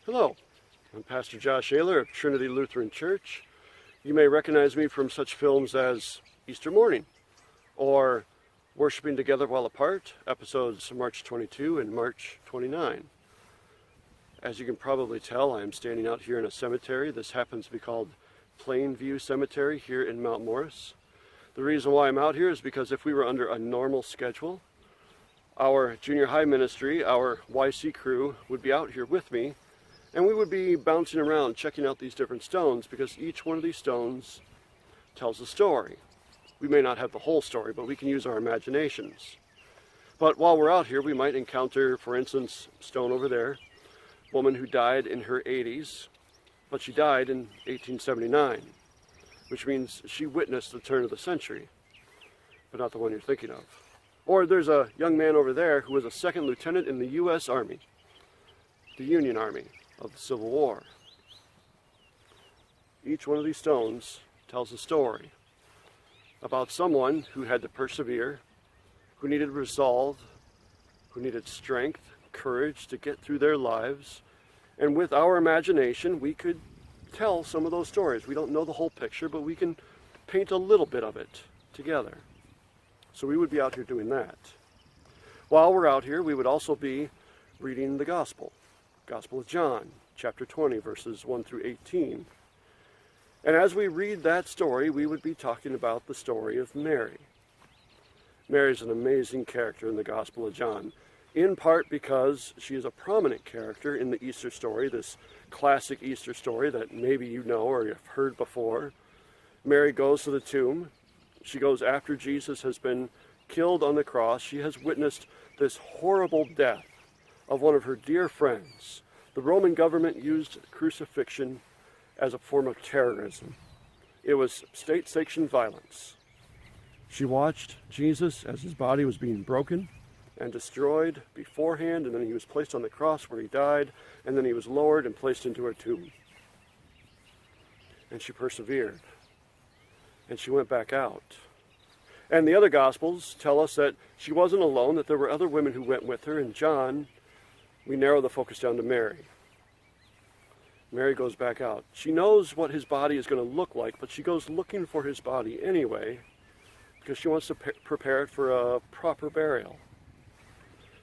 Hello, I'm Pastor Josh Ayler of Trinity Lutheran Church. You may recognize me from such films as Easter Morning or Worshiping Together While Apart, episodes March 22 and March 29. As you can probably tell, I am standing out here in a cemetery. This happens to be called Plainview Cemetery here in Mount Morris. The reason why I'm out here is because if we were under a normal schedule, our junior high ministry, our YC crew, would be out here with me, and we would be bouncing around checking out these different stones because each one of these stones tells a story. We may not have the whole story, but we can use our imaginations. But while we're out here, we might encounter, for instance, stone over there, woman who died in her 80s, but she died in 1879, which means she witnessed the turn of the century, but not the one you're thinking of. Or there's a young man over there who was a second lieutenant in the U.S. Army, the Union Army of the Civil War. Each one of these stones tells a story about someone who had to persevere, who needed resolve, who needed strength, courage to get through their lives. And with our imagination, we could tell some of those stories. We don't know the whole picture, but we can paint a little bit of it together. So we would be out here doing that. While we're out here, we would also be reading the Gospel of John, chapter 20, verses 1 through 18. And as we read that story, we would be talking about the story of Mary. Mary is an amazing character in the Gospel of John, in part because she is a prominent character in the Easter story, this classic Easter story that maybe you know or you've heard before. Mary goes to the tomb. She goes after Jesus has been killed on the cross. She has witnessed this horrible death of one of her dear friends. The Roman government used crucifixion as a form of terrorism. It was state-sanctioned violence. She watched Jesus as his body was being broken and destroyed beforehand, and then he was placed on the cross where he died, and then he was lowered and placed into a tomb. And she persevered. And she went back out. And the other Gospels tell us that she wasn't alone, that there were other women who went with her. In John, we narrow the focus down to Mary. Mary goes back out. She knows what his body is going to look like, but she goes looking for his body anyway because she wants to prepare it for a proper burial.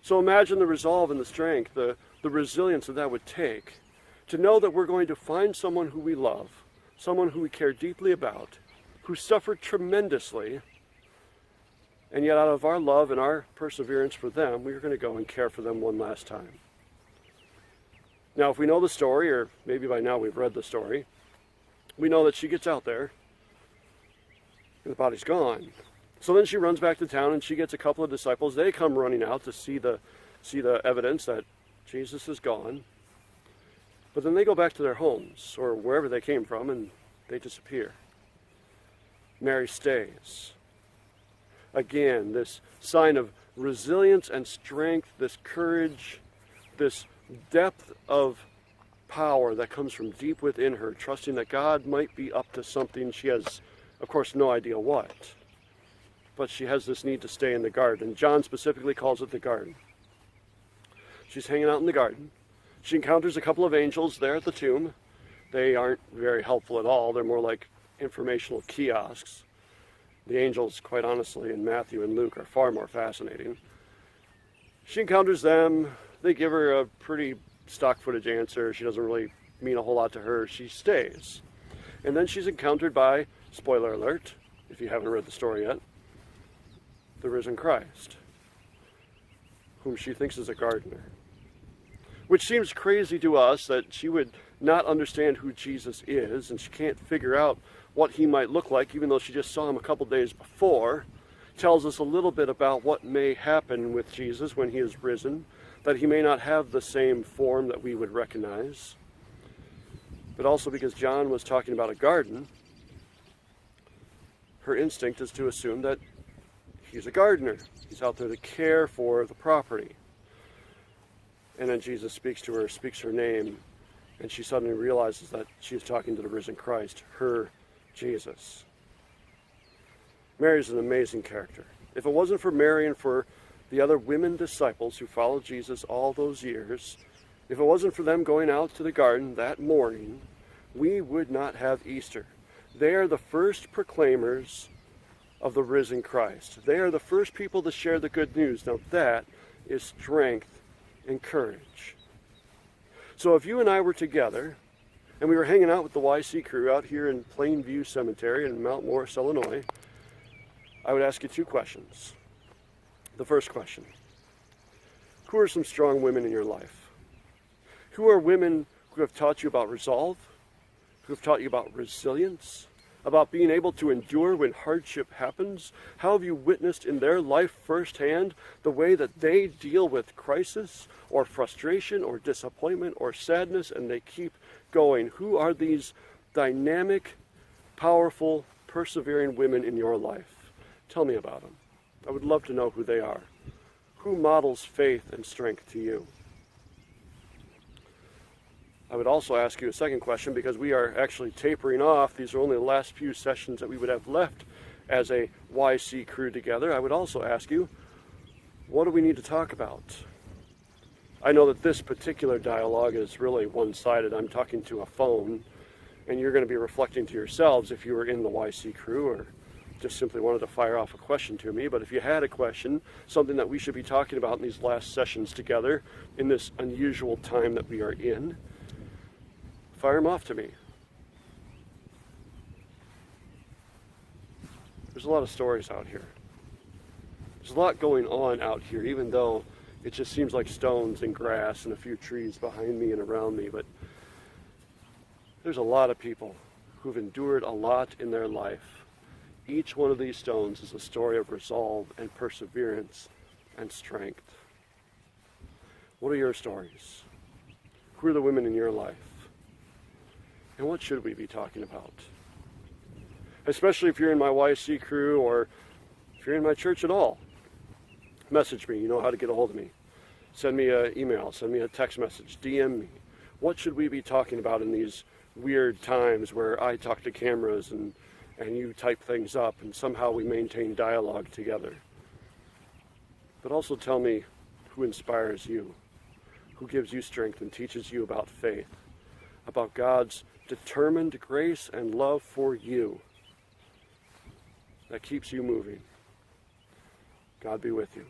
So imagine the resolve and the strength, the resilience that would take to know that we're going to find someone who we love, someone who we care deeply about, who suffered tremendously, and yet out of our love and our perseverance for them, we're going to go and care for them one last time. Now, if we know the story, or maybe by now we've read the story, we know that she gets out there and the body's gone. So then she runs back to town and she gets a couple of disciples. They come running out to see the evidence that Jesus is gone. But then they go back to their homes or wherever they came from and they disappear. Mary stays. Again, this sign of resilience and strength, this courage, this depth of power that comes from deep within her, trusting that God might be up to something. She has, of course, no idea what. But she has this need to stay in the garden. John specifically calls it the garden. She's hanging out in the garden. She encounters a couple of angels there at the tomb. They aren't very helpful at all. They're more like informational kiosks. The angels, quite honestly, in Matthew and Luke are far more fascinating. She encounters them. They give her a pretty stock footage answer. She doesn't really mean a whole lot to her. She stays. And then she's encountered by, spoiler alert, if you haven't read the story yet, the risen Christ, whom she thinks is a gardener. Which seems crazy to us that she would not understand who Jesus is, and she can't figure out what he might look like, even though she just saw him a couple days before. Tells us a little bit about what may happen with Jesus when he is risen, that he may not have the same form that we would recognize. But also because John was talking about a garden, her instinct is to assume that he's a gardener. He's out there to care for the property. And then Jesus speaks to her, speaks her name, and she suddenly realizes that she's talking to the risen Christ, her Jesus. Mary's an amazing character. If it wasn't for Mary and for the other women disciples who followed Jesus all those years, If it wasn't for them going out to the garden that morning, we would not have Easter. They are the first proclaimers of the risen Christ. They are the first people to share the good news. Now that is strength and courage. So if you and I were together and we were hanging out with the YC crew out here in Plainview Cemetery in Mount Morris, Illinois, I would ask you two questions. The first question: who are some strong women in your life? Who are women who have taught you about resolve, who have taught you about resilience, about being able to endure when hardship happens? How have you witnessed in their life firsthand the way that they deal with crisis or frustration or disappointment or sadness, and they keep going? Who are these dynamic, powerful, persevering women in your life? Tell me about them. I would love to know who they are. Who models faith and strength to you? I would also ask you a second question, because we are actually tapering off. These are only the last few sessions that we would have left as a YC crew together. I would also ask you, what do we need to talk about? I know that this particular dialogue is really one-sided. I'm talking to a phone, and you're going to be reflecting to yourselves if you were in the YC crew or just simply wanted to fire off a question to me. But if you had a question, something that we should be talking about in these last sessions together in this unusual time that we are in, fire them off to me. There's a lot of stories out here. There's a lot going on out here, even though it just seems like stones and grass and a few trees behind me and around me. But there's a lot of people who've endured a lot in their life. Each one of these stones is a story of resolve and perseverance and strength. What are your stories? Who are the women in your life? And what should we be talking about? Especially if you're in my YC crew, or if you're in my church at all. Message me. You know how to get a hold of me. Send me an email. Send me a text message. DM me. What should we be talking about in these weird times where I talk to cameras and you type things up and somehow we maintain dialogue together? But also tell me who inspires you, who gives you strength and teaches you about faith, about God's determined grace and love for you that keeps you moving. God be with you.